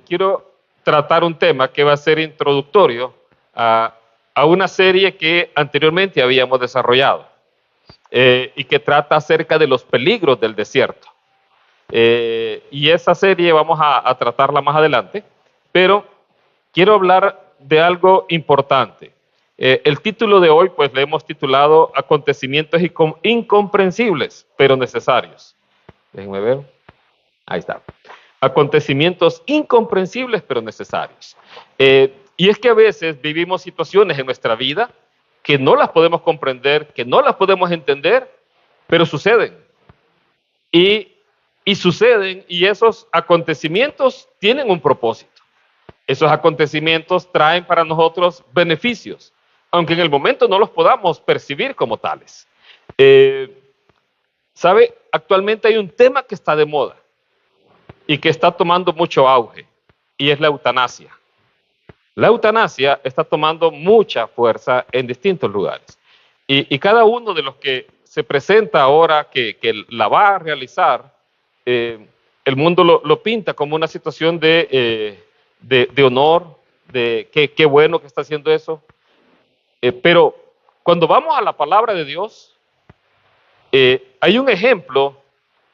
quiero tratar un tema que va a ser introductorio a una serie que anteriormente habíamos desarrollado y que trata acerca de los peligros del desierto. Y esa serie vamos a tratarla más adelante, pero quiero hablar de algo importante. El título de hoy, pues le hemos titulado Acontecimientos incomprensibles, pero necesarios. Déjenme ver. Ahí está. Acontecimientos incomprensibles, pero necesarios. Y es que a veces vivimos situaciones en nuestra vida que no las podemos comprender, que no las podemos entender, pero suceden. Y suceden, y esos acontecimientos tienen un propósito. Esos acontecimientos traen para nosotros beneficios, aunque en el momento no los podamos percibir como tales. ¿Sabe? Actualmente hay un tema que está de moda y que está tomando mucho auge, y es la eutanasia. La eutanasia está tomando mucha fuerza en distintos lugares. Y cada uno de los que se presenta ahora que la va a realizar, el mundo lo pinta como una situación de honor, de qué bueno que está haciendo eso. Pero cuando vamos a la palabra de Dios, hay un ejemplo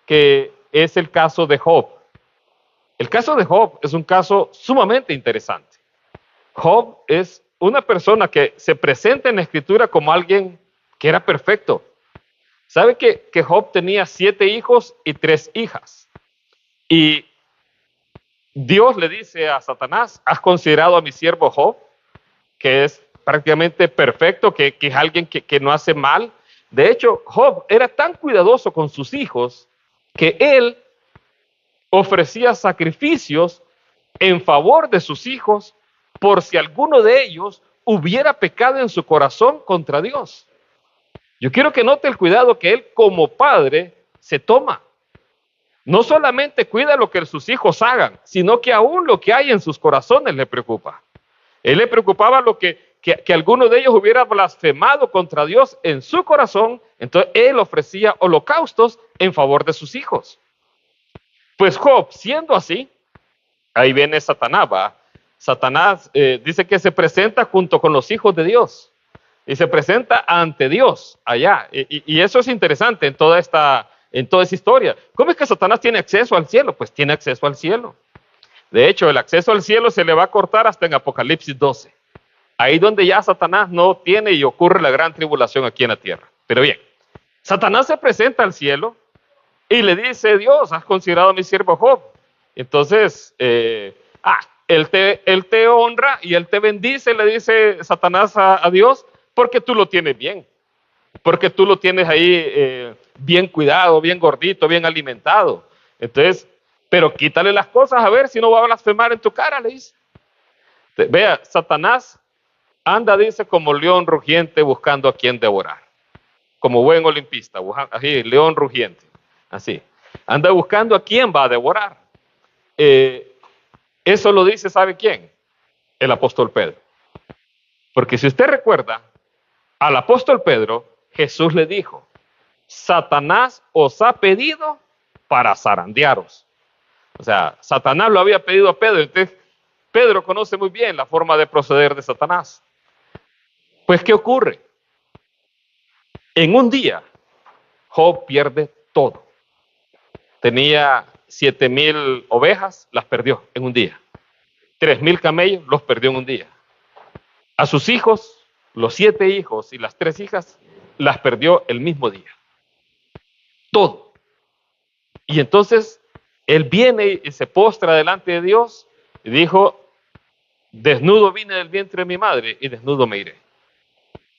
que es el caso de Job. El caso de Job es un caso sumamente interesante. Job es una persona que se presenta en la Escritura como alguien que era perfecto. ¿Sabe que Job tenía 7 hijos y 3 hijas? Y Dios le dice a Satanás, ¿has considerado a mi siervo Job? Que es prácticamente perfecto, que es alguien que no hace mal. De hecho, Job era tan cuidadoso con sus hijos que él ofrecía sacrificios en favor de sus hijos por si alguno de ellos hubiera pecado en su corazón contra Dios. Yo quiero que note el cuidado que él como padre se toma. No solamente cuida lo que sus hijos hagan, sino que aún lo que hay en sus corazones le preocupa. Él le preocupaba que alguno de ellos hubiera blasfemado contra Dios en su corazón, entonces él ofrecía holocaustos en favor de sus hijos. Pues Job, siendo así, ahí viene Satanás, ¿va? Satanás dice que se presenta junto con los hijos de Dios y se presenta ante Dios allá. Y eso es interesante en toda esa historia. ¿Cómo es que Satanás tiene acceso al cielo? Pues tiene acceso al cielo. De hecho, el acceso al cielo se le va a cortar hasta en Apocalipsis 12. Ahí donde ya Satanás no tiene y ocurre la gran tribulación aquí en la tierra. Pero bien, Satanás se presenta al cielo y le dice, Dios, ¿has considerado a mi siervo Job? Entonces, él te honra y él te bendice, le dice Satanás a Dios, porque tú lo tienes bien. Porque tú lo tienes ahí bien cuidado, bien gordito, bien alimentado. Entonces, pero quítale las cosas a ver si no va a blasfemar en tu cara, le dice. Vea, Satanás anda, dice, como león rugiente buscando a quien devorar. Como buen olimpista, así, león rugiente. Así. Anda buscando a quien va a devorar. Eso lo dice, ¿sabe quién? El apóstol Pedro. Porque si usted recuerda, al apóstol Pedro, Jesús le dijo, Satanás os ha pedido para zarandearos. O sea, Satanás lo había pedido a Pedro. Entonces, Pedro conoce muy bien la forma de proceder de Satanás. Pues, ¿qué ocurre? En un día, Job pierde todo. Tenía 7,000 ovejas, las perdió en un día. 3,000 camellos, los perdió en un día. A sus hijos, los 7 hijos y las 3 hijas, las perdió el mismo día. Todo. Y entonces, él viene y se postra delante de Dios y dijo, desnudo vine del vientre de mi madre y desnudo me iré.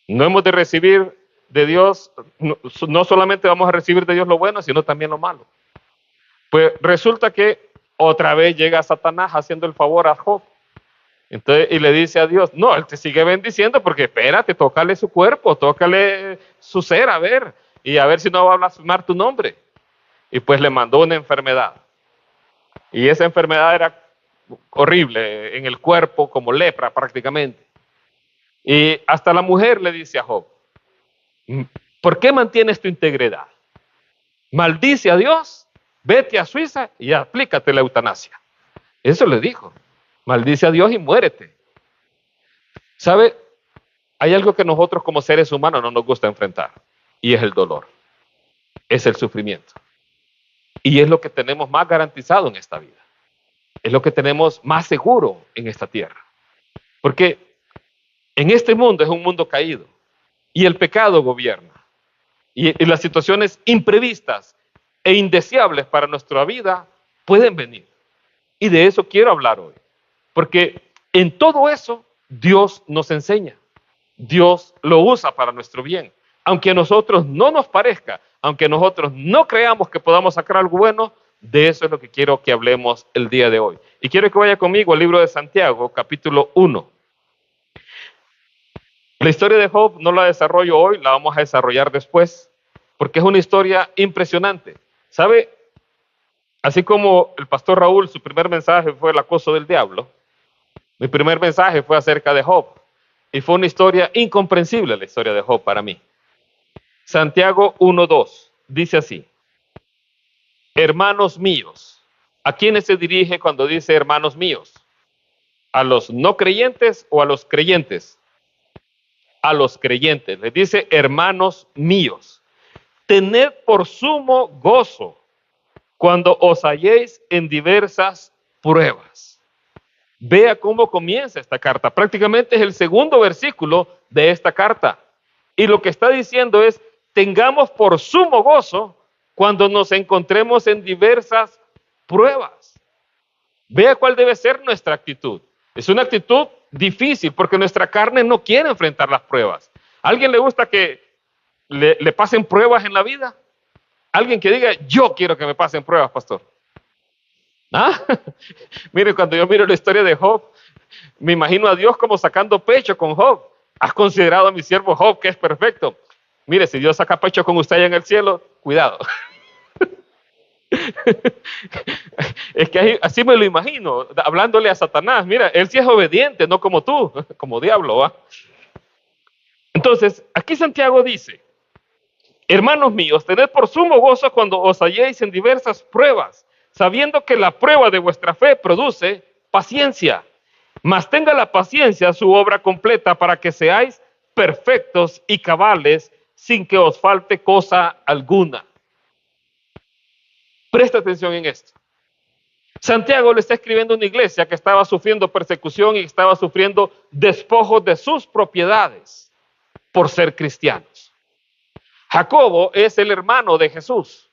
No hemos de recibir de Dios, no solamente vamos a recibir de Dios lo bueno, sino también lo malo. Pues resulta que otra vez llega Satanás haciendo el favor a Job. Entonces, y le dice a Dios, no, él te sigue bendiciendo porque espérate, tócale su cuerpo, tócale su ser, a ver, y a ver si no va a blasfemar tu nombre. Y pues le mandó una enfermedad. Y esa enfermedad era horrible en el cuerpo, como lepra prácticamente. Y hasta la mujer le dice a Job, ¿por qué mantienes tu integridad? Maldice a Dios, vete a Suiza y aplícate la eutanasia. Eso le dijo. Maldice a Dios y muérete. ¿Sabe? Hay algo que nosotros como seres humanos no nos gusta enfrentar, y es el dolor, es el sufrimiento. Y es lo que tenemos más garantizado en esta vida. Es lo que tenemos más seguro en esta tierra. Porque en este mundo es un mundo caído y el pecado gobierna. Y las situaciones imprevistas e indeseables para nuestra vida pueden venir. Y de eso quiero hablar hoy. Porque en todo eso Dios nos enseña. Dios lo usa para nuestro bien. Aunque a nosotros no nos parezca, aunque nosotros no creamos que podamos sacar algo bueno, de eso es lo que quiero que hablemos el día de hoy. Y quiero que vaya conmigo al libro de Santiago, capítulo 1. La historia de Job no la desarrollo hoy, la vamos a desarrollar después, porque es una historia impresionante. ¿Sabe? Así como el pastor Raúl, su primer mensaje fue el acoso del diablo, mi primer mensaje fue acerca de Job. Y fue una historia incomprensible la historia de Job para mí. Santiago 1:2 dice así: hermanos míos. ¿A quiénes se dirige cuando dice hermanos míos? ¿A los no creyentes o a los creyentes? A los creyentes. Les dice hermanos míos. Tened por sumo gozo cuando os halléis en diversas pruebas. Vea cómo comienza esta carta. Prácticamente es el segundo versículo de esta carta. Y lo que está diciendo es: tengamos por sumo gozo cuando nos encontremos en diversas pruebas. Vea cuál debe ser nuestra actitud. Es una actitud difícil porque nuestra carne no quiere enfrentar las pruebas. ¿A alguien le gusta que le pasen pruebas en la vida? Alguien que diga: yo quiero que me pasen pruebas, pastor. ¿Ah? Mire, cuando yo miro la historia de Job, me imagino a Dios como sacando pecho con Job. ¿Has considerado a mi siervo Job, que es perfecto? Mire, si Dios saca pecho con usted allá en el cielo, cuidado. Es que así me lo imagino, hablándole a Satanás. Mira, él sí es obediente, no como tú, como diablo, ¿va? Entonces, aquí Santiago dice: hermanos míos, tened por sumo gozo cuando os halléis en diversas pruebas, sabiendo que la prueba de vuestra fe produce paciencia. Mas tenga la paciencia su obra completa, para que seáis perfectos y cabales, sin que os falte cosa alguna. Presta atención en esto. Santiago le está escribiendo a una iglesia que estaba sufriendo persecución y estaba sufriendo despojos de sus propiedades por ser cristianos. Jacobo es el hermano de Jesús.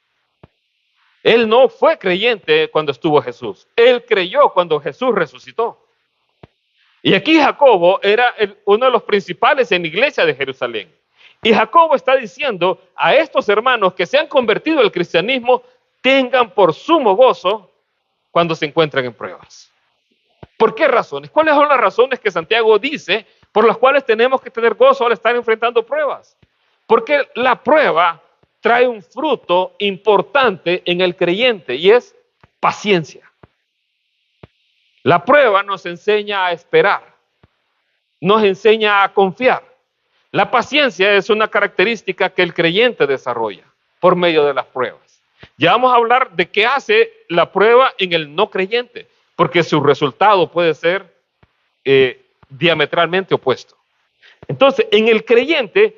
Él no fue creyente cuando estuvo Jesús. Él creyó cuando Jesús resucitó. Y aquí Jacobo era uno de los principales en la iglesia de Jerusalén. Y Jacobo está diciendo a estos hermanos que se han convertido al cristianismo: tengan por sumo gozo cuando se encuentran en pruebas. ¿Por qué razones? ¿Cuáles son las razones que Santiago dice por las cuales tenemos que tener gozo al estar enfrentando pruebas? Porque la prueba trae un fruto importante en el creyente, y es paciencia. La prueba nos enseña a esperar, nos enseña a confiar. La paciencia es una característica que el creyente desarrolla por medio de las pruebas. Ya vamos a hablar de qué hace la prueba en el no creyente, porque su resultado puede ser diametralmente opuesto. Entonces, en el creyente,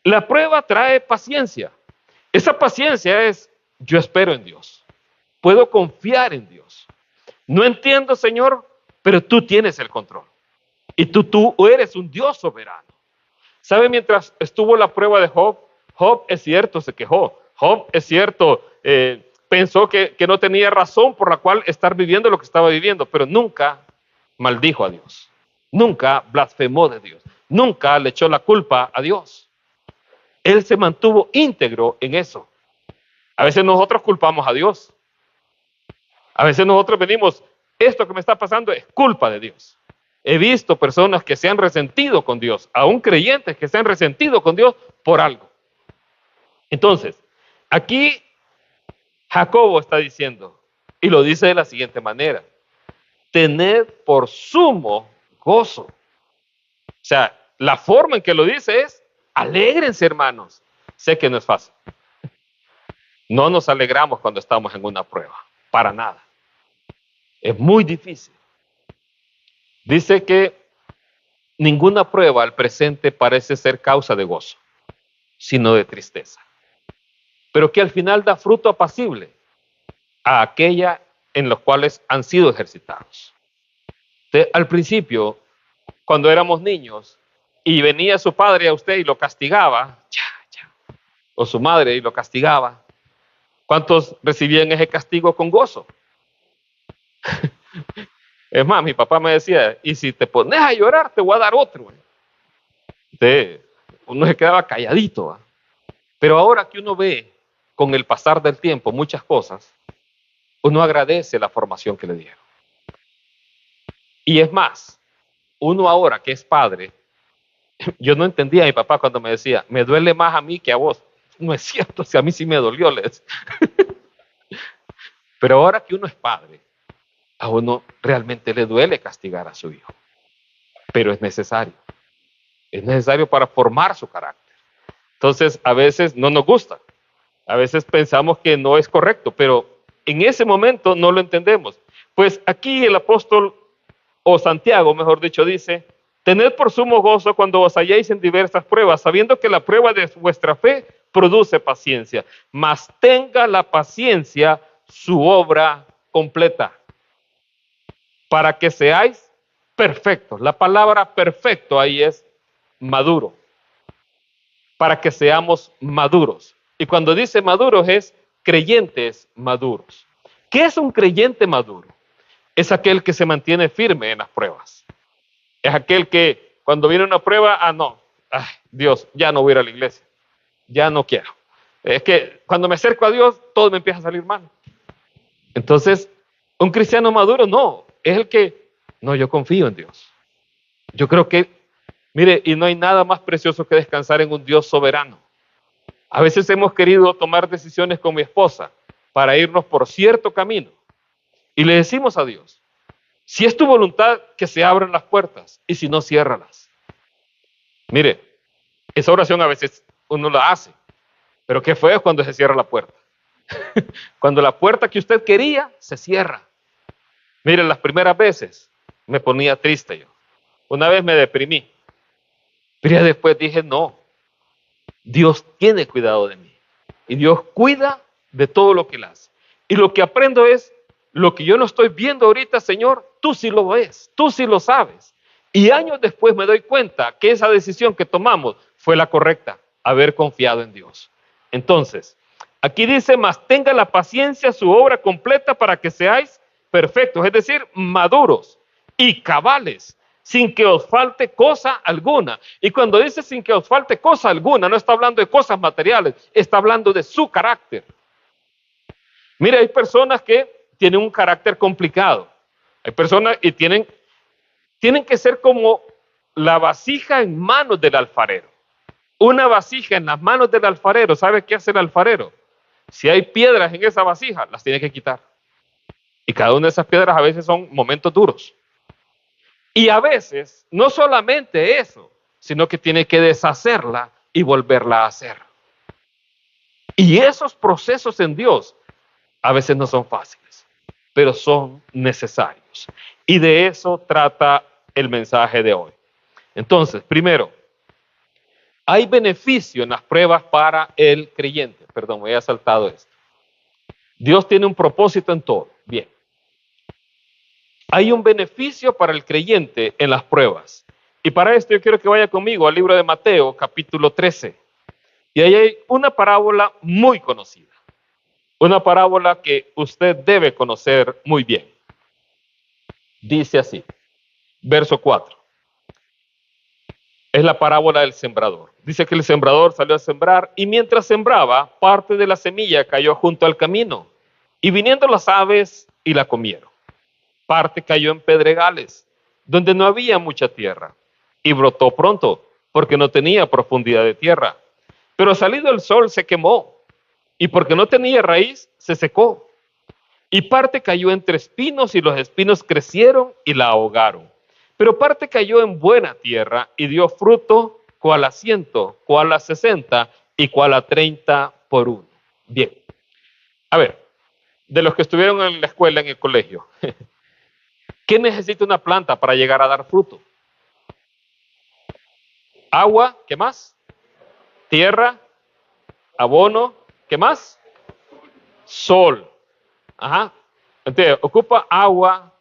la prueba trae paciencia. Esa paciencia es: yo espero en Dios, puedo confiar en Dios. No entiendo, Señor, pero tú tienes el control. Y tú eres un Dios soberano. ¿Sabe? Mientras estuvo la prueba de Job, Job es cierto, se quejó. Job es cierto, pensó que no tenía razón por la cual estar viviendo lo que estaba viviendo, pero nunca maldijo a Dios. Nunca blasfemó de Dios. Nunca le echó la culpa a Dios. Él se mantuvo íntegro en eso. A veces nosotros culpamos a Dios. A veces nosotros venimos: esto que me está pasando es culpa de Dios. He visto personas que se han resentido con Dios, aún creyentes que se han resentido con Dios por algo. Entonces, aquí Jacobo está diciendo, y lo dice de la siguiente manera: tened por sumo gozo. O sea, la forma en que lo dice es: alégrense, hermanos. Sé que no es fácil. No nos alegramos cuando estamos en una prueba, para nada. Es muy difícil. Dice que ninguna prueba al presente parece ser causa de gozo, sino de tristeza, pero que al final da fruto apacible a aquella en los cuales han sido ejercitados. Al principio, cuando éramos niños, y venía su padre a usted y lo castigaba, o su madre y lo castigaba, ¿cuántos recibían ese castigo con gozo? Es más, mi papá me decía, y si te pones a llorar, te voy a dar otro. Uno se quedaba calladito. ¿Va? Pero ahora que uno ve con el pasar del tiempo muchas cosas, uno agradece la formación que le dieron. Y es más, uno ahora que es padre, yo no entendía a mi papá cuando me decía, me duele más a mí que a vos. No es cierto, si a mí sí me dolió. Pero ahora que uno es padre, a uno realmente le duele castigar a su hijo. Pero es necesario. Es necesario para formar su carácter. Entonces, a veces no nos gusta. A veces pensamos que no es correcto, pero en ese momento no lo entendemos. Pues aquí el apóstol, o Santiago, mejor dicho, dice, tened por sumo gozo cuando os halléis en diversas pruebas, sabiendo que la prueba de vuestra fe produce paciencia, mas tenga la paciencia su obra completa, para que seáis perfectos. La palabra perfecto ahí es maduro, para que seamos maduros. Y cuando dice maduros es creyentes maduros. ¿Qué es un creyente maduro? Es aquel que se mantiene firme en las pruebas. Es aquel que cuando viene una prueba, Dios, ya no voy a ir a la iglesia, ya no quiero. Es que cuando me acerco a Dios, todo me empieza a salir mal. Entonces, un cristiano maduro no, es el que, no, yo confío en Dios. Yo creo que, mire, y no hay nada más precioso que descansar en un Dios soberano. A veces hemos querido tomar decisiones con mi esposa para irnos por cierto camino. Y le decimos a Dios, si es tu voluntad, que se abran las puertas, y si no, ciérralas. Mire, esa oración a veces uno la hace, pero qué feo es cuando se cierra la puerta. Cuando la puerta que usted quería, se cierra. Mire, las primeras veces me ponía triste yo. Una vez me deprimí, pero ya después dije, no, Dios tiene cuidado de mí. Y Dios cuida de todo lo que Él hace. Y lo que aprendo es, lo que yo no estoy viendo ahorita, Señor, tú sí lo ves, tú sí lo sabes. Y años después me doy cuenta que esa decisión que tomamos fue la correcta, haber confiado en Dios. Entonces, aquí dice, mas tenga la paciencia su obra completa para que seáis perfectos, es decir, maduros y cabales, sin que os falte cosa alguna. Y cuando dice sin que os falte cosa alguna, no está hablando de cosas materiales, está hablando de su carácter. Mire, hay personas que tienen un carácter complicado. Hay personas y tienen que ser como la vasija en manos del alfarero. Una vasija en las manos del alfarero, ¿sabe qué hace el alfarero? Si hay piedras en esa vasija, las tiene que quitar. Y cada una de esas piedras a veces son momentos duros. Y a veces, no solamente eso, sino que tiene que deshacerla y volverla a hacer. Y esos procesos en Dios a veces no son fáciles, pero son necesarios. Y de eso trata el mensaje de hoy. Entonces, primero, hay beneficio en las pruebas para el creyente. Perdón, me había saltado esto. Dios tiene un propósito en todo. Bien. Hay un beneficio para el creyente en las pruebas. Y para esto yo quiero que vaya conmigo al libro de Mateo, capítulo 13. Y ahí hay una parábola muy conocida. Una parábola que usted debe conocer muy bien. Dice así, verso 4. Es la parábola del sembrador. Dice que el sembrador salió a sembrar y mientras sembraba, parte de la semilla cayó junto al camino. Y viniendo las aves y la comieron. Parte cayó en pedregales, donde no había mucha tierra. Y brotó pronto, porque no tenía profundidad de tierra. Pero salido el sol se quemó. Y porque no tenía raíz, se secó. Y parte cayó entre espinos y los espinos crecieron y la ahogaron. Pero parte cayó en buena tierra y dio fruto, cual a 100, cual a 60 y cual a 30 por uno. Bien. A ver, de los que estuvieron en la escuela, en el colegio, ¿Qué necesita una planta para llegar a dar fruto? Agua, ¿qué más? Tierra, abono, ¿qué más? Sol. Ajá. Entonces, ocupa agua,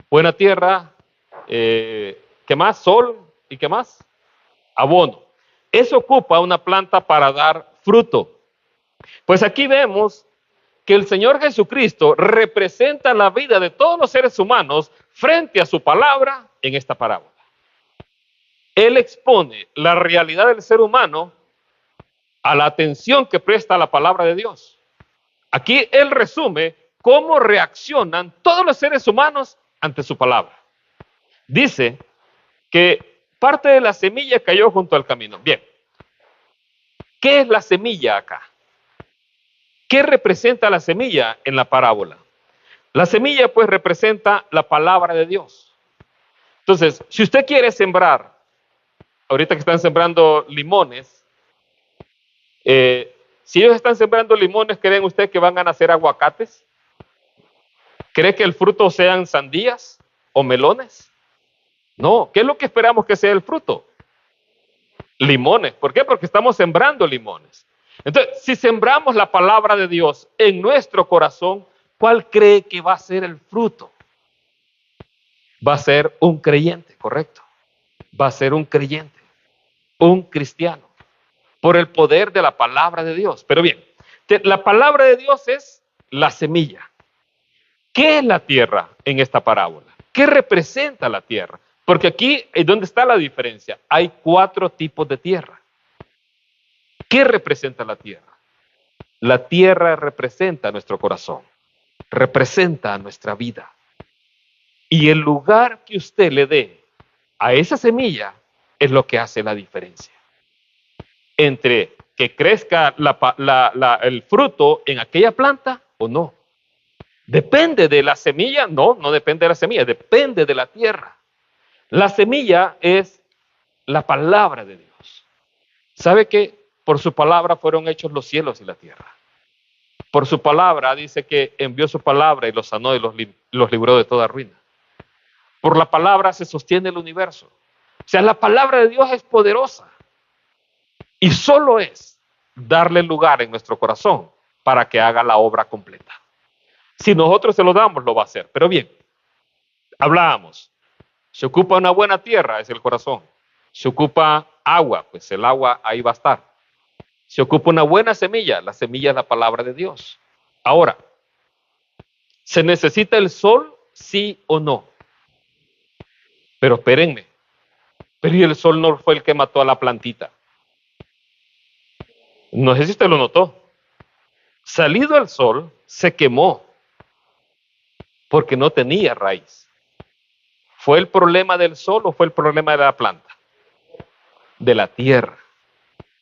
buena tierra, ¿qué más? Sol, ¿y qué más? Abono. Eso ocupa una planta para dar fruto. Pues aquí vemos que el Señor Jesucristo representa la vida de todos los seres humanos frente a su palabra en esta parábola. Él expone la realidad del ser humano a la atención que presta a la palabra de Dios. Aquí Él resume cómo reaccionan todos los seres humanos ante su palabra. Dice que parte de la semilla cayó junto al camino. Bien, ¿qué es la semilla acá? ¿Qué representa la semilla en la parábola? La semilla pues representa la palabra de Dios. Entonces, si usted quiere sembrar, ahorita que están sembrando limones, si ellos están sembrando limones, ¿creen usted que van a nacer aguacates? ¿Cree que el fruto sean sandías o melones? No, ¿qué es lo que esperamos que sea el fruto? Limones. ¿Por qué? Porque estamos sembrando limones. Entonces, si sembramos la palabra de Dios en nuestro corazón, ¿cuál cree que va a ser el fruto? Va a ser un creyente, correcto. Va a ser un creyente, un cristiano, por el poder de la palabra de Dios. Pero bien, la palabra de Dios es la semilla. ¿Qué es la tierra en esta parábola? ¿Qué representa la tierra? Porque aquí es donde está la diferencia. Hay 4 tipos de tierra. ¿Qué representa la tierra? La tierra representa nuestro corazón, representa nuestra vida. Y el lugar que usted le dé a esa semilla es lo que hace la diferencia entre que crezca el fruto en aquella planta o no. ¿Depende de la semilla? No, no depende de la semilla, depende de la tierra. La semilla es la palabra de Dios. ¿Sabe que por su palabra fueron hechos los cielos y la tierra? Por su palabra dice que envió su palabra y los sanó y los libró de toda ruina. Por la palabra se sostiene el universo. O sea, la palabra de Dios es poderosa. Y solo es darle lugar en nuestro corazón para que haga la obra completa. Si nosotros se lo damos, lo va a hacer. Pero bien, hablábamos. Se ocupa una buena tierra, es el corazón. Se ocupa agua, pues el agua ahí va a estar. Se ocupa una buena semilla, la semilla es la palabra de Dios. Ahora, ¿se necesita el sol, sí o no? Pero espérenme, pero ¿y el sol no fue el que mató a la plantita? No sé si usted lo notó. Salido el sol, se quemó porque no tenía raíz. ¿Fue el problema del sol o fue el problema de la planta? De la tierra.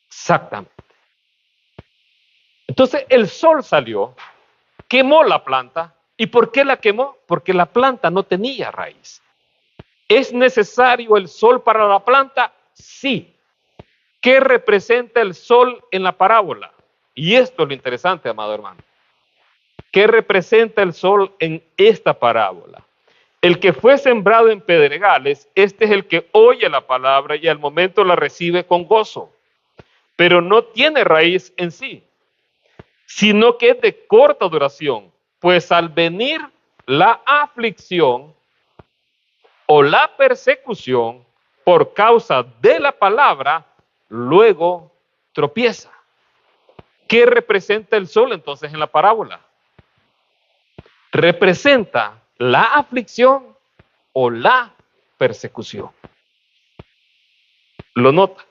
Exactamente. Entonces el sol salió, quemó la planta. ¿Y por qué la quemó? Porque la planta no tenía raíz. ¿Es necesario el sol para la planta? Sí. ¿Qué representa el sol en la parábola? Y esto es lo interesante, amado hermano. ¿Qué representa el sol en esta parábola? El que fue sembrado en pedregales, este es el que oye la palabra y al momento la recibe con gozo, pero no tiene raíz en sí, sino que es de corta duración, pues al venir la aflicción o la persecución por causa de la palabra, luego tropieza. ¿Qué representa el sol entonces en la parábola? Representa la aflicción o la persecución. ¿Lo nota?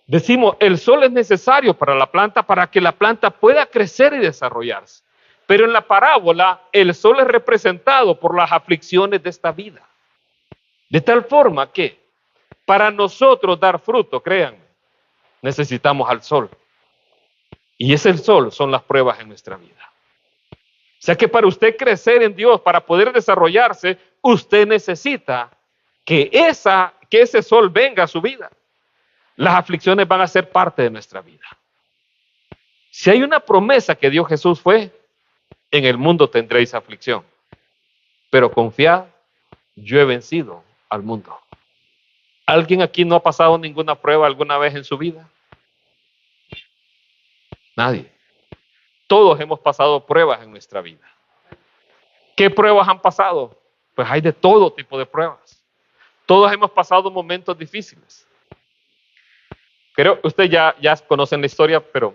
Decimos, el sol es necesario para la planta para que la planta pueda crecer y desarrollarse. Pero en la parábola, el sol es representado por las aflicciones de esta vida. De tal forma que para nosotros dar fruto, créanme, necesitamos al sol. Y ese sol son las pruebas en nuestra vida. O sea que para usted crecer en Dios, para poder desarrollarse, usted necesita que ese sol venga a su vida. Las aflicciones van a ser parte de nuestra vida. Si hay una promesa que dio Jesús fue, en el mundo tendréis aflicción, pero confiad, yo he vencido al mundo. ¿Alguien aquí no ha pasado ninguna prueba alguna vez en su vida? Nadie. Todos hemos pasado pruebas en nuestra vida. ¿Qué pruebas han pasado? Pues hay de todo tipo de pruebas. Todos hemos pasado momentos difíciles. Creo que ustedes ya conocen la historia, pero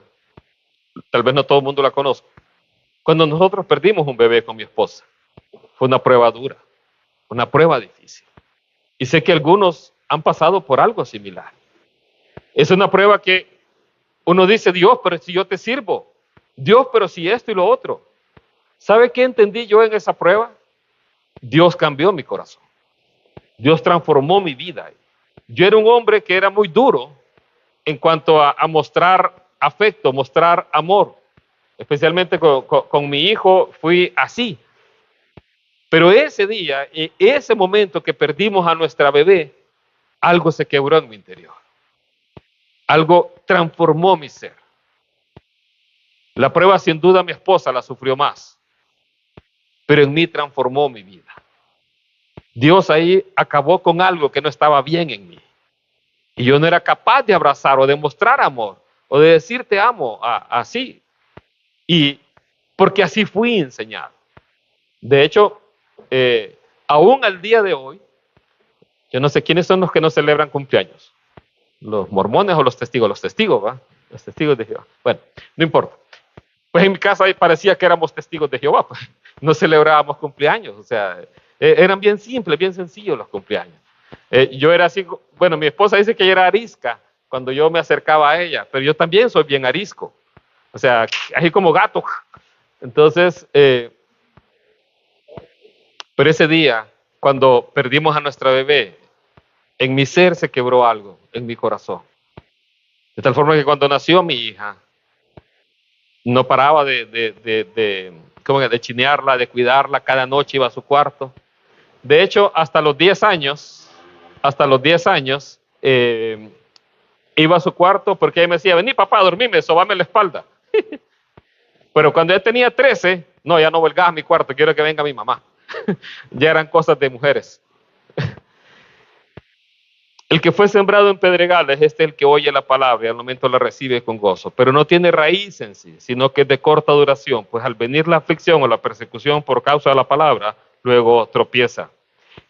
tal vez no todo el mundo la conozca. Cuando nosotros perdimos un bebé con mi esposa, fue una prueba dura, una prueba difícil. Y sé que algunos han pasado por algo similar. Es una prueba que uno dice, Dios, pero si yo te sirvo. Dios, pero si esto y lo otro. ¿Sabe qué entendí yo en esa prueba? Dios cambió mi corazón. Dios transformó mi vida. Yo era un hombre que era muy duro en cuanto a mostrar afecto, mostrar amor. Especialmente con mi hijo fui así. Pero ese día, ese momento que perdimos a nuestra bebé, algo se quebró en mi interior. Algo transformó mi ser. La prueba, sin duda, mi esposa la sufrió más, pero en mí transformó mi vida. Dios ahí acabó con algo que no estaba bien en mí. Y yo no era capaz de abrazar o de mostrar amor o de decir te amo así. Y porque así fui enseñado. De hecho, aún al día de hoy, yo no sé quiénes son los que no celebran cumpleaños. Los mormones o los testigos, ¿va? Los testigos de Jehová. Bueno, no importa. Pues en mi casa parecía que éramos testigos de Jehová, pues no celebrábamos cumpleaños, o sea, eran bien simples, bien sencillos los cumpleaños. Yo era así, bueno, mi esposa dice que ella era arisca cuando yo me acercaba a ella, pero yo también soy bien arisco, o sea, así como gato. Entonces, pero ese día, cuando perdimos a nuestra bebé, en mi ser se quebró algo, en mi corazón. De tal forma que cuando nació mi hija, no paraba de chinearla, de cuidarla, cada noche iba a su cuarto. De hecho, hasta los 10 años, iba a su cuarto porque ella me decía, vení papá, dormime, sobame la espalda. Pero cuando ella tenía 13, no, ya no vuelvas a mi cuarto, quiero que venga mi mamá. Ya eran cosas de mujeres. El que fue sembrado en pedregales, este es el que oye la palabra y al momento la recibe con gozo, pero no tiene raíz en sí, sino que es de corta duración, pues al venir la aflicción o la persecución por causa de la palabra, luego tropieza.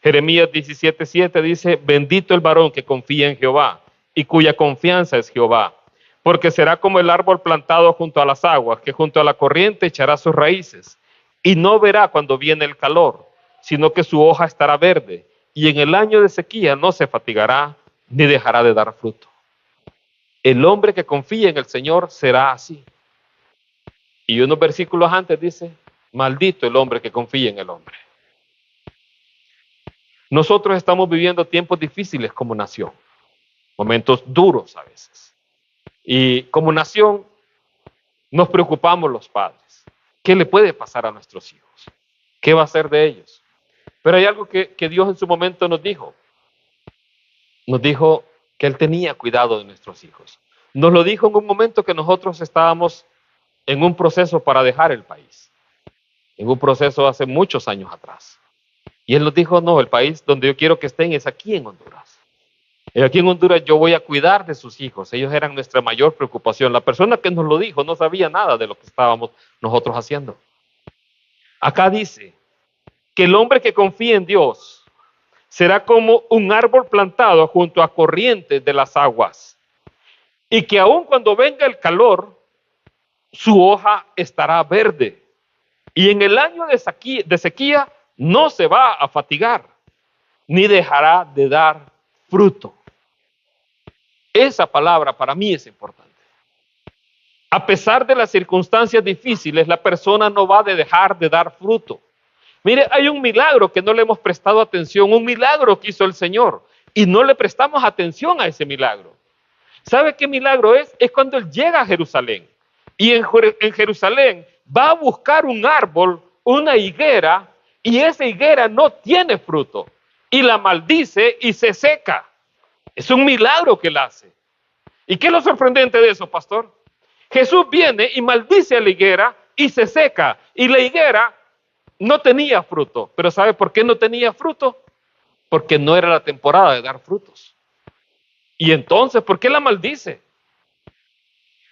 Jeremías 17:7 dice, bendito el varón que confía en Jehová y cuya confianza es Jehová, porque será como el árbol plantado junto a las aguas, que junto a la corriente echará sus raíces, y no verá cuando viene el calor, sino que su hoja estará verde, y en el año de sequía no se fatigará ni dejará de dar fruto. El hombre que confía en el Señor será así. Y unos versículos antes dice, maldito el hombre que confía en el hombre. Nosotros estamos viviendo tiempos difíciles como nación, momentos duros a veces. Y como nación nos preocupamos los padres. ¿Qué le puede pasar a nuestros hijos? ¿Qué va a ser de ellos? Pero hay algo que Dios en su momento nos dijo. Nos dijo que Él tenía cuidado de nuestros hijos. Nos lo dijo en un momento que nosotros estábamos en un proceso para dejar el país. En un proceso hace muchos años atrás. Y Él nos dijo, no, el país donde yo quiero que estén es aquí en Honduras. Y aquí en Honduras yo voy a cuidar de sus hijos. Ellos eran nuestra mayor preocupación. La persona que nos lo dijo no sabía nada de lo que estábamos nosotros haciendo. Acá dice que el hombre que confía en Dios será como un árbol plantado junto a corrientes de las aguas, y que aun cuando venga el calor, su hoja estará verde, y en el año de sequía no se va a fatigar, ni dejará de dar fruto. Esa palabra para mí es importante. A pesar de las circunstancias difíciles, la persona no va a dejar de dar fruto. Mire, hay un milagro que no le hemos prestado atención, un milagro que hizo el Señor, y no le prestamos atención a ese milagro. ¿Sabe qué milagro es? Es cuando Él llega a Jerusalén, y en Jerusalén va a buscar un árbol, una higuera, y esa higuera no tiene fruto, y la maldice y se seca. Es un milagro que Él hace. ¿Y qué es lo sorprendente de eso, pastor? Jesús viene y maldice a la higuera y se seca, y la higuera no tenía fruto. ¿Pero sabe por qué no tenía fruto? porque no era la temporada de dar frutos. Y entonces, ¿por qué la maldice?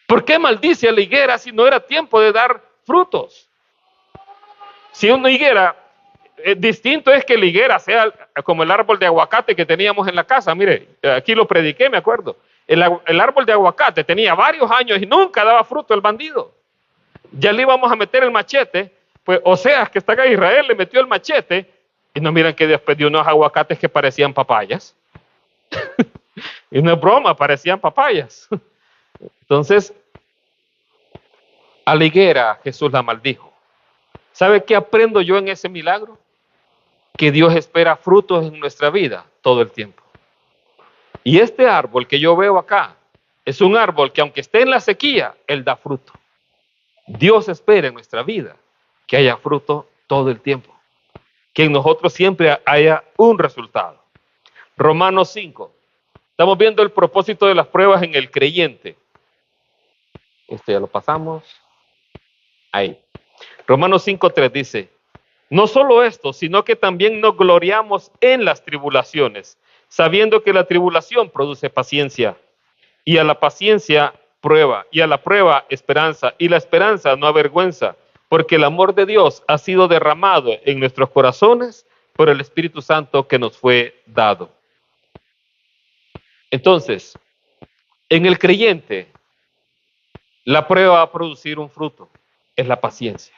¿Por qué maldice a la higuera si no era tiempo de dar frutos? Si una higuera, distinto es que la higuera sea como el árbol de aguacate que teníamos en la casa. Mire, aquí lo prediqué, me acuerdo. El árbol de aguacate tenía varios años y nunca daba fruto el bandido. Ya le íbamos a meter el machete, pues Oseas, que está acá en Israel, le metió el machete y no miran que después de unos aguacates que parecían papayas. Y no es broma, parecían papayas. Entonces, a la higuera Jesús la maldijo. ¿Sabe qué aprendo yo en ese milagro? Que Dios espera frutos en nuestra vida todo el tiempo. Y este árbol que yo veo acá es un árbol que aunque esté en la sequía, él da fruto. Dios espera en nuestra vida que haya fruto todo el tiempo. Que en nosotros siempre haya un resultado. Romanos 5. Estamos viendo el propósito de las pruebas en el creyente. Esto ya lo pasamos. Ahí. Romanos 5:3 dice, no solo esto, sino que también nos gloriamos en las tribulaciones, sabiendo que la tribulación produce paciencia, y a la paciencia prueba, y a la prueba esperanza, y la esperanza no avergüenza, porque el amor de Dios ha sido derramado en nuestros corazones por el Espíritu Santo que nos fue dado. Entonces, en el creyente, la prueba va a producir un fruto, es la paciencia.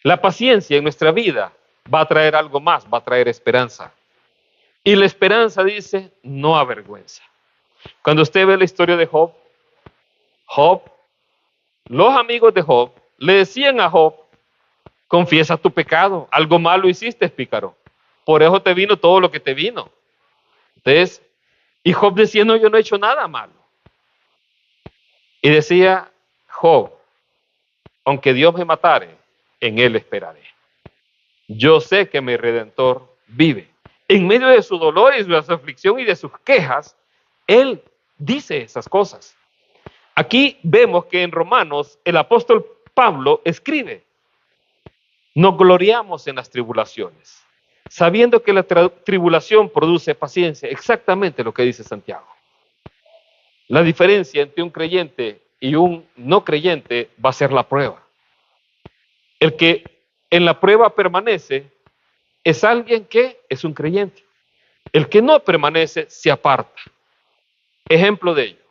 La paciencia en nuestra vida va a traer algo más, va a traer esperanza. Y la esperanza dice, no avergüenza. Cuando usted ve la historia de Job, los amigos de Job le decían a Job, confiesa tu pecado, algo malo hiciste, pícaro. Por eso te vino todo lo que te vino. Entonces, y Job decía, no, yo no he hecho nada malo. Y decía Job, aunque Dios me matare, en él esperaré. Yo sé que mi Redentor vive. En medio de su dolor y de su aflicción y de sus quejas, él dice esas cosas. Aquí vemos que en Romanos el apóstol Pablo escribe, nos gloriamos en las tribulaciones, sabiendo que la tribulación produce paciencia, exactamente lo que dice Santiago. La diferencia entre un creyente y un no creyente va a ser la prueba. El que en la prueba permanece es alguien que es un creyente. El que no permanece se aparta. Ejemplo de ello.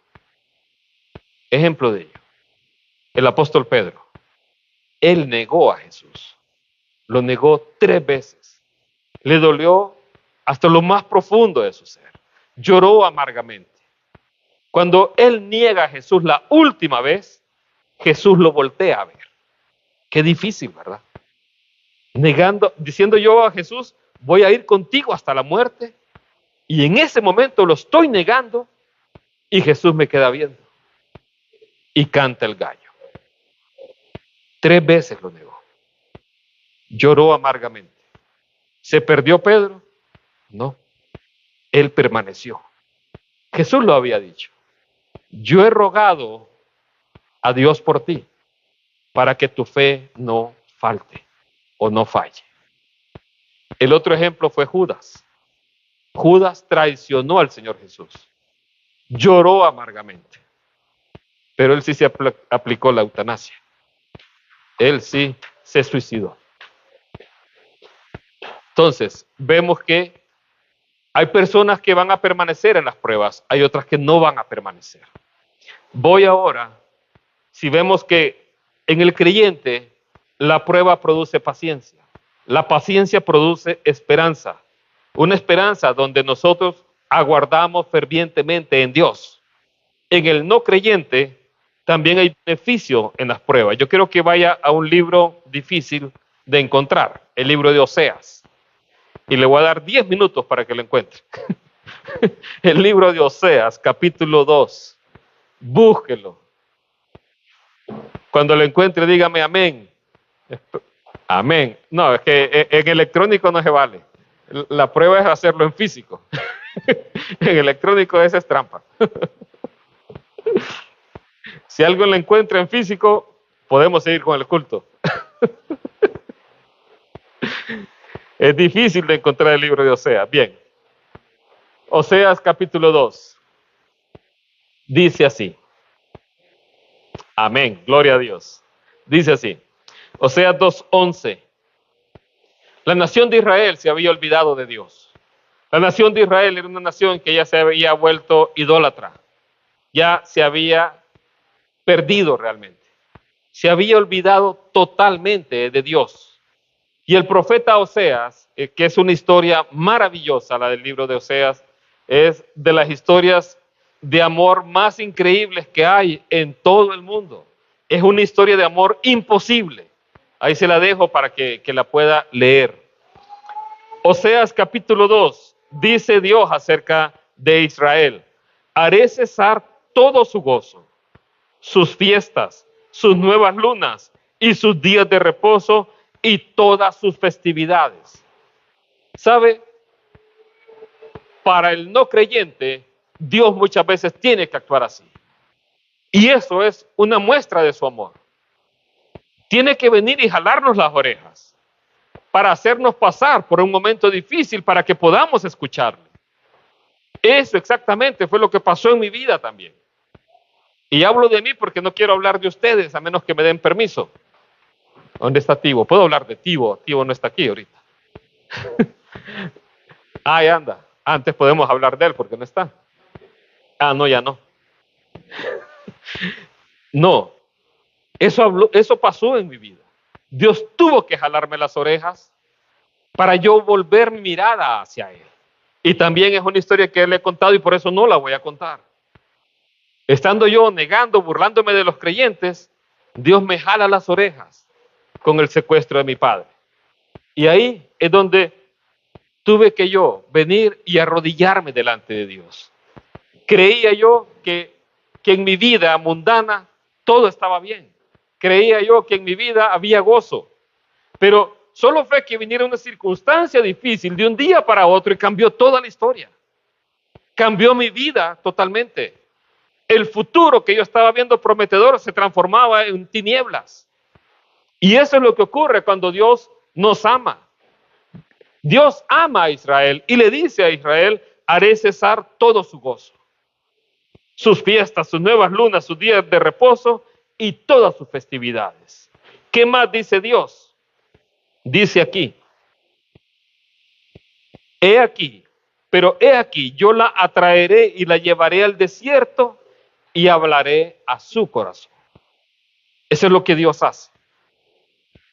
El apóstol Pedro. Él negó a Jesús. Lo negó 3 veces. Le dolió hasta lo más profundo de su ser. Lloró amargamente. Cuando él niega a Jesús la última vez, Jesús lo voltea a ver. Qué difícil, ¿verdad? Diciendo yo a Jesús, voy a ir contigo hasta la muerte. Y en ese momento lo estoy negando y Jesús me queda viendo. Y canta el gallo. 3 veces lo negó. Lloró amargamente. ¿Se perdió Pedro? No. Él permaneció. Jesús lo había dicho. Yo he rogado a Dios por ti para que tu fe no falte o no falle. El otro ejemplo fue Judas. Judas traicionó al Señor Jesús. Lloró amargamente. Pero él sí se aplicó la eutanasia. Él sí se suicidó. Entonces, vemos que hay personas que van a permanecer en las pruebas, hay otras que no van a permanecer. Voy ahora, si vemos que en el creyente la prueba produce paciencia, la paciencia produce esperanza, una esperanza donde nosotros aguardamos fervientemente en Dios. En el no creyente también hay beneficio en las pruebas. Yo quiero que vaya a un libro difícil de encontrar, el libro de Oseas. Y le voy a dar 10 minutos para que lo encuentre. El libro de Oseas, capítulo 2. Búsquelo. Cuando lo encuentre, dígame amén. Amén. No, es que en electrónico no se vale. La prueba es hacerlo en físico. En electrónico esa es trampa. Si algo lo encuentra en físico, podemos seguir con el culto. Es difícil de encontrar el libro de Oseas. Bien, Oseas capítulo 2. Dice así. Amén. Gloria a Dios. Dice así. Oseas 2:11. La nación de Israel se había olvidado de Dios. La nación de Israel era una nación que ya se había vuelto idólatra. Ya se había perdido realmente. Se había olvidado totalmente de Dios. Y el profeta Oseas, que es una historia maravillosa, la del libro de Oseas, es de las historias de amor más increíbles que hay en todo el mundo. Es una historia de amor imposible. Ahí se la dejo para que la pueda leer. Oseas capítulo 2, dice Dios acerca de Israel: haré cesar todo su gozo, sus fiestas, sus nuevas lunas y sus días de reposo y todas sus festividades. ¿Sabe? Para el no creyente, Dios muchas veces tiene que actuar así. Y eso es una muestra de su amor. Tiene que venir y jalarnos las orejas para hacernos pasar por un momento difícil para que podamos escucharle. Eso exactamente fue lo que pasó en mi vida también. Y hablo de mí porque no quiero hablar de ustedes a menos que me den permiso. ¿Dónde está Tibo? Puedo hablar de Tibo. Tibo no está aquí ahorita. Ahí anda. Antes podemos hablar de él porque no está. Ah, no, ya no. No. Eso pasó en mi vida. Dios tuvo que jalarme las orejas para yo volver mi mirada hacia Él. Y también es una historia que Él he contado y por eso no la voy a contar. Estando yo negando, burlándome de los creyentes, Dios me jala las orejas con el secuestro de mi padre. Y ahí es donde tuve que yo venir y arrodillarme delante de Dios. Creía yo que en mi vida mundana todo estaba bien. Creía yo que en mi vida había gozo. Pero solo fue que viniera una circunstancia difícil de un día para otro y cambió toda la historia. Cambió mi vida totalmente. El futuro que yo estaba viendo prometedor se transformaba en tinieblas. Y eso es lo que ocurre cuando Dios nos ama. Dios ama a Israel y le dice a Israel: haré cesar todo su gozo, sus fiestas, sus nuevas lunas, sus días de reposo y todas sus festividades. ¿Qué más dice Dios? Dice aquí: he aquí, yo la atraeré y la llevaré al desierto y hablaré a su corazón. Eso es lo que Dios hace.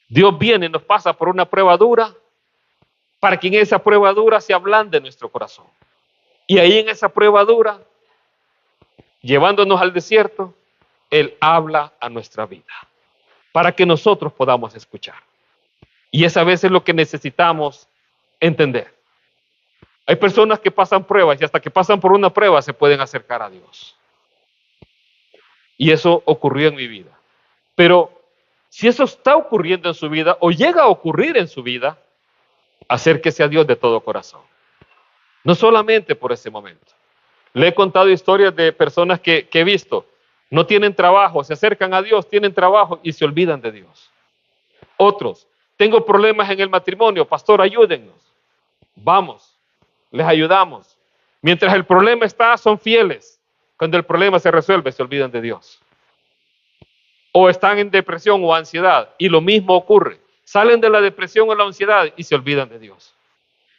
Dios viene y nos pasa por una prueba dura para que en esa prueba dura se ablande nuestro corazón. Y ahí en esa prueba dura, llevándonos al desierto, Él habla a nuestra vida para que nosotros podamos escuchar. Y es a veces lo que necesitamos entender. Hay personas que pasan pruebas y hasta que pasan por una prueba se pueden acercar a Dios. Y eso ocurrió en mi vida. Pero si eso está ocurriendo en su vida o llega a ocurrir en su vida, acérquese a Dios de todo corazón. No solamente por ese momento. Le he contado historias de personas que he visto. No tienen trabajo, se acercan a Dios, tienen trabajo y se olvidan de Dios. Otros, tengo problemas en el matrimonio, pastor, ayúdennos. Vamos, les ayudamos. Mientras el problema está, son fieles. Cuando el problema se resuelve, se olvidan de Dios. O están en depresión o ansiedad y lo mismo ocurre. Salen de la depresión o la ansiedad y se olvidan de Dios.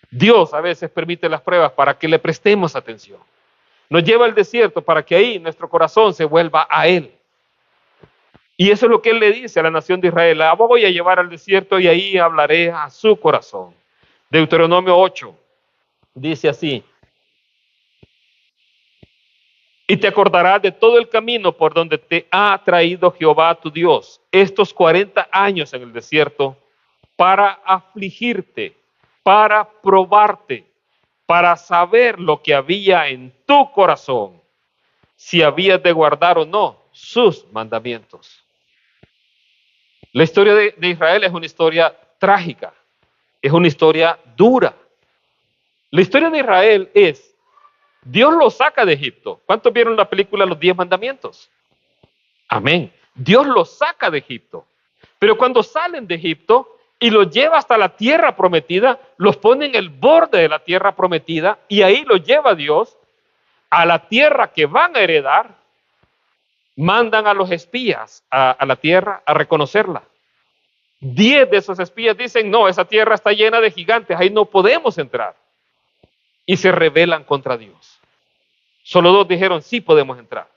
Dios a veces permite las pruebas para que le prestemos atención. Nos lleva al desierto para que ahí nuestro corazón se vuelva a Él. Y eso es lo que Él le dice a la nación de Israel: la voy a llevar al desierto y ahí hablaré a su corazón. Deuteronomio 8 dice así: y te acordarás de todo el camino por donde te ha traído Jehová tu Dios estos 40 años en el desierto, para afligirte, para probarte, para saber lo que había en tu corazón, si habías de guardar o no sus mandamientos. La historia de Israel es una historia trágica, es una historia dura. La historia de Israel es: Dios los saca de Egipto. ¿Cuántos vieron la película Los 10 Mandamientos? Amén. Dios los saca de Egipto. Pero cuando salen de Egipto, y los lleva hasta la tierra prometida, los pone en el borde de la tierra prometida y ahí los lleva Dios a la tierra que van a heredar. Mandan a los espías a la tierra a reconocerla. 10 de esos espías dicen, no, esa tierra está llena de gigantes, ahí no podemos entrar. Y se rebelan contra Dios. Solo 2 dijeron, sí podemos entrar.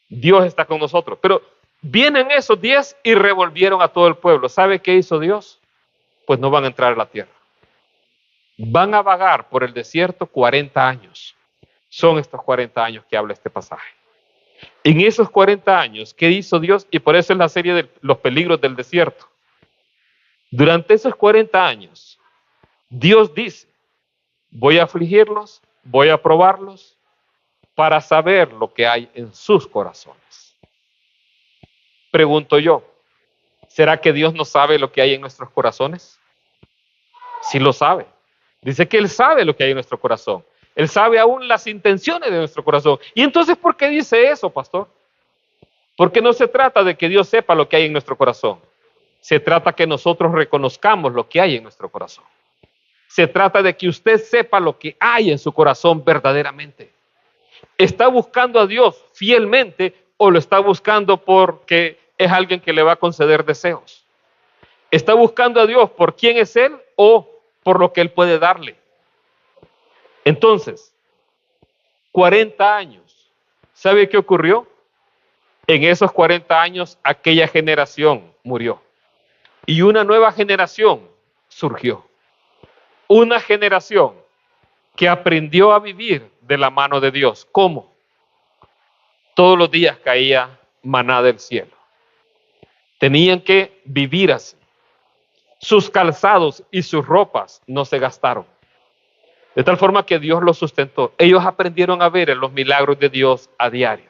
Dios está con nosotros. Pero vienen esos 10 y revolvieron a todo el pueblo. ¿Sabe qué hizo Dios? Pues no van a entrar a la tierra. Van a vagar por el desierto 40 años. Son estos 40 años que habla este pasaje. En esos 40 años, ¿qué hizo Dios? Y por eso es la serie de los peligros del desierto. Durante esos 40 años, Dios dice, voy a afligirlos, voy a probarlos para saber lo que hay en sus corazones. Pregunto yo, ¿será que Dios no sabe lo que hay en nuestros corazones? Sí lo sabe. Dice que Él sabe lo que hay en nuestro corazón. Él sabe aún las intenciones de nuestro corazón. ¿Y entonces por qué dice eso, pastor? Porque no se trata de que Dios sepa lo que hay en nuestro corazón. Se trata que nosotros reconozcamos lo que hay en nuestro corazón. Se trata de que usted sepa lo que hay en su corazón verdaderamente. ¿Está buscando a Dios fielmente o lo está buscando porque es alguien que le va a conceder deseos? ¿Está buscando a Dios por quién es Él o por lo que Él puede darle? Entonces, 40 años. ¿Sabe qué ocurrió? En esos 40 años, aquella generación murió. Y una nueva generación surgió. Una generación que aprendió a vivir de la mano de Dios. ¿Cómo? Todos los días caía maná del cielo. Tenían que vivir así. Sus calzados y sus ropas no se gastaron. De tal forma que Dios los sustentó. Ellos aprendieron a ver los milagros de Dios a diario.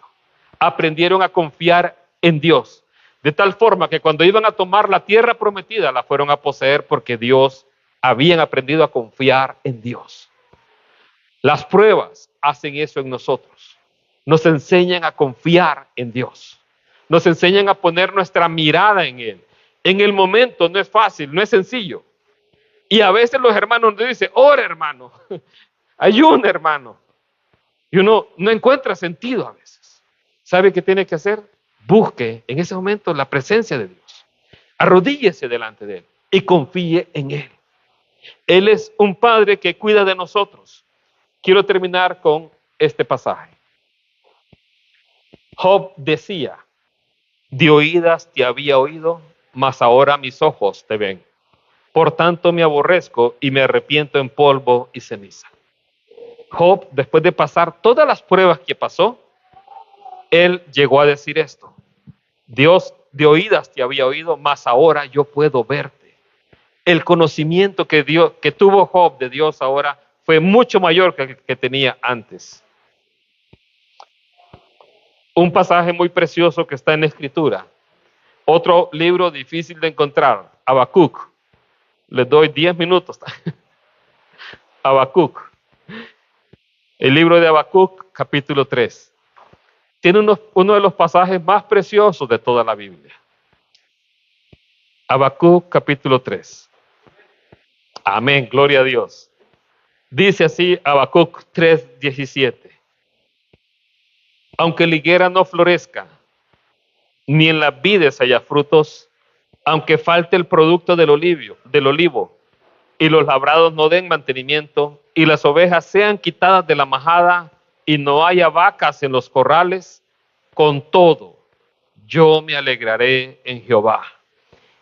Aprendieron a confiar en Dios. De tal forma que cuando iban a tomar la tierra prometida, la fueron a poseer porque habían aprendido a confiar en Dios. Las pruebas hacen eso en nosotros. Nos enseñan a confiar en Dios. Nos enseñan a poner nuestra mirada en Él. En el momento no es fácil, no es sencillo. Y a veces los hermanos nos dicen, ora hermano, ayuna hermano. Y uno no encuentra sentido a veces. ¿Sabe qué tiene que hacer? Busque en ese momento la presencia de Dios. Arrodíllese delante de Él y confíe en Él. Él es un Padre que cuida de nosotros. Quiero terminar con este pasaje. Job decía, de oídas te había oído, mas ahora mis ojos te ven. Por tanto me aborrezco y me arrepiento en polvo y ceniza. Job, después de pasar todas las pruebas que pasó, él llegó a decir esto. Dios, de oídas te había oído, mas ahora yo puedo verte. El conocimiento que tuvo Job de Dios ahora fue mucho mayor que el que tenía antes. Un pasaje muy precioso que está en la Escritura. Otro libro difícil de encontrar, Habacuc. Les doy 10 minutos. Habacuc. El libro de Habacuc, capítulo 3. Tiene uno de los pasajes más preciosos de toda la Biblia. Habacuc, capítulo 3. Amén, gloria a Dios. Dice así Habacuc 3:17. Aunque la higuera no florezca, ni en las vides haya frutos, aunque falte el producto del olivo, y los labrados no den mantenimiento, y las ovejas sean quitadas de la majada, y no haya vacas en los corrales, con todo, yo me alegraré en Jehová,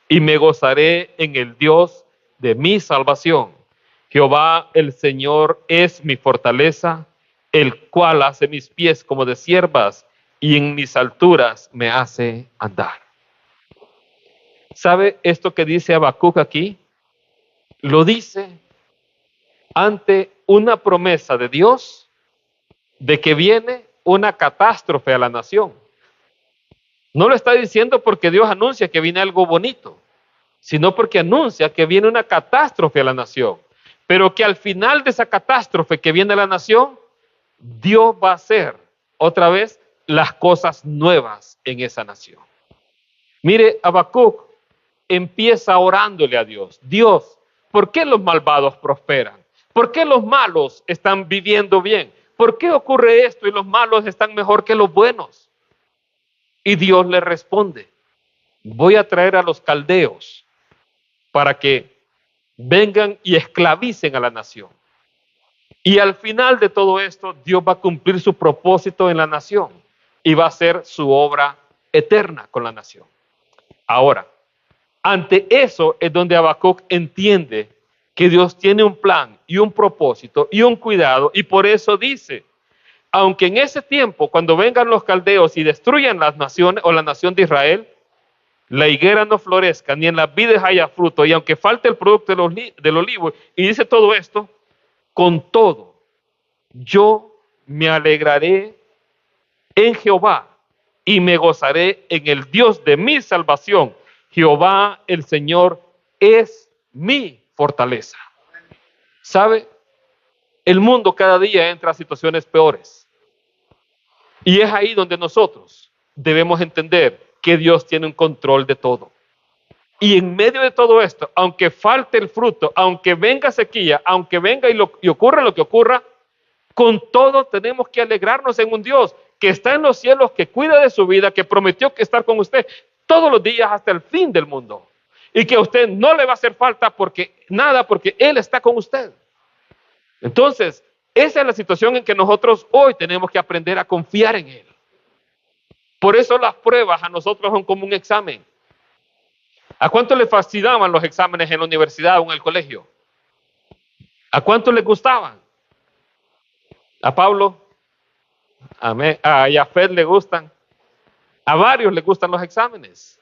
y me gozaré en el Dios de mi salvación. Jehová el Señor es mi fortaleza, el cual hace mis pies como de ciervas, y en mis alturas me hace andar. ¿Sabe esto que dice Habacuc aquí? Lo dice ante una promesa de Dios de que viene una catástrofe a la nación. No lo está diciendo porque Dios anuncia que viene algo bonito, sino porque anuncia que viene una catástrofe a la nación. Pero que al final de esa catástrofe que viene a la nación, Dios va a hacer otra vez las cosas nuevas en esa nación. Mire, Habacuc empieza orándole a Dios. Dios, ¿por qué los malvados prosperan? ¿Por qué los malos están viviendo bien? ¿Por qué ocurre esto y los malos están mejor que los buenos? Y Dios le responde, voy a traer a los caldeos para que vengan y esclavicen a la nación. Y al final de todo esto, Dios va a cumplir su propósito en la nación y va a hacer su obra eterna con la nación. Ahora, ante eso es donde Habacuc entiende que Dios tiene un plan y un propósito y un cuidado, y por eso dice, aunque en ese tiempo, cuando vengan los caldeos y destruyan las naciones o la nación de Israel, la higuera no florezca, ni en las vides haya fruto, y aunque falte el producto del olivo, y dice todo esto, con todo, yo me alegraré en Jehová y me gozaré en el Dios de mi salvación. Jehová el Señor es mi fortaleza. ¿Sabe? El mundo cada día entra a situaciones peores. Y es ahí donde nosotros debemos entender que Dios tiene un control de todo. Y en medio de todo esto, aunque falte el fruto, aunque venga sequía, aunque venga y ocurra lo que ocurra, con todo tenemos que alegrarnos en un Dios que está en los cielos, que cuida de su vida, que prometió que estar con usted todos los días hasta el fin del mundo. Y que a usted no le va a hacer falta porque Él está con usted. Entonces, esa es la situación en que nosotros hoy tenemos que aprender a confiar en Él. Por eso las pruebas a nosotros son como un examen. ¿A cuánto le fascinaban los exámenes en la universidad o en el colegio? ¿A cuánto les gustaban? A Pablo, a Yafet le gustan. A varios les gustan los exámenes.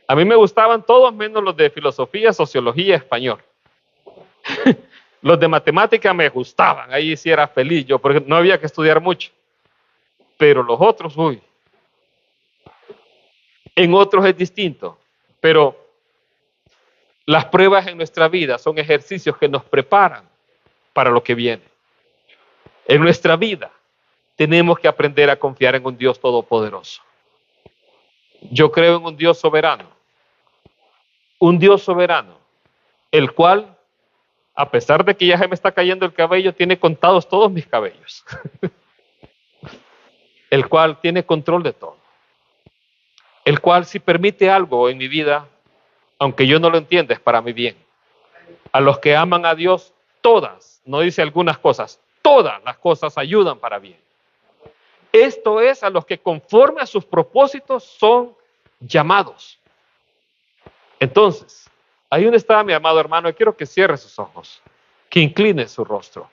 A mí me gustaban todos menos los de filosofía, sociología, español. Los de matemática me gustaban, ahí sí era feliz yo, porque no había que estudiar mucho. Pero los otros, uy. En otros es distinto, pero las pruebas en nuestra vida son ejercicios que nos preparan para lo que viene. En nuestra vida tenemos que aprender a confiar en un Dios todopoderoso. Yo creo en un Dios soberano, el cual, a pesar de que ya se me está cayendo el cabello, tiene contados todos mis cabellos. El cual tiene control de todo. El cual, si permite algo en mi vida, aunque yo no lo entienda, es para mi bien. A los que aman a Dios, todas, no dice algunas cosas, todas las cosas ayudan para bien. Esto es a los que conforme a sus propósitos son llamados. Entonces, ahí donde está mi amado hermano, y quiero que cierre sus ojos, que incline su rostro.